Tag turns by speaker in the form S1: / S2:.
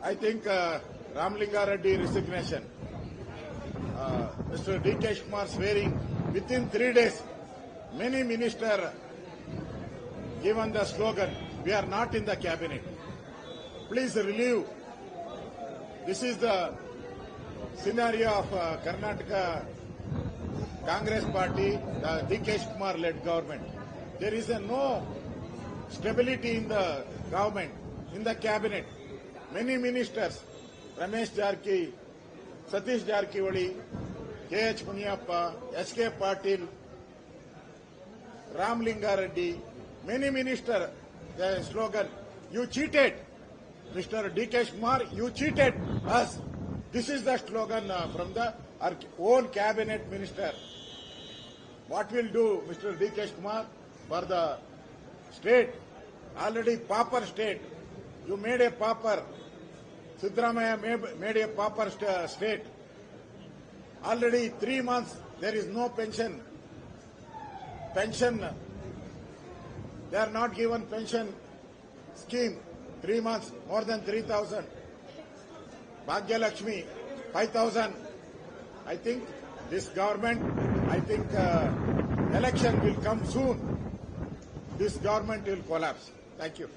S1: I think Ramlinga Reddy resignation, Mr. D.K. Kumar swearing within 3 days, many ministers given the slogan, "We are not in the cabinet." Please relieve. This is the scenario of Karnataka Congress Party, the D.K. Kumar-led government. There is no stability in the government, in the cabinet. Many ministers, Ramesh Jarki, Satish Jarkiwali, K.H. Munyappa, S.K. Patil, Ramlinga Reddy, many ministers, the slogan, "You cheated." Mr. D.K. Kumar, you cheated us. This is the slogan from our own cabinet minister. What will do Mr. D.K. Kumar for the state? Already pauper state. You made a pauper. Siddaramaiah made a pauper state. Already 3 months there is no pension. They are not given pension scheme. 3 months, more than 3,000. Bhagya Lakshmi, 5,000. I think this government, election will come soon. This government will collapse. Thank you.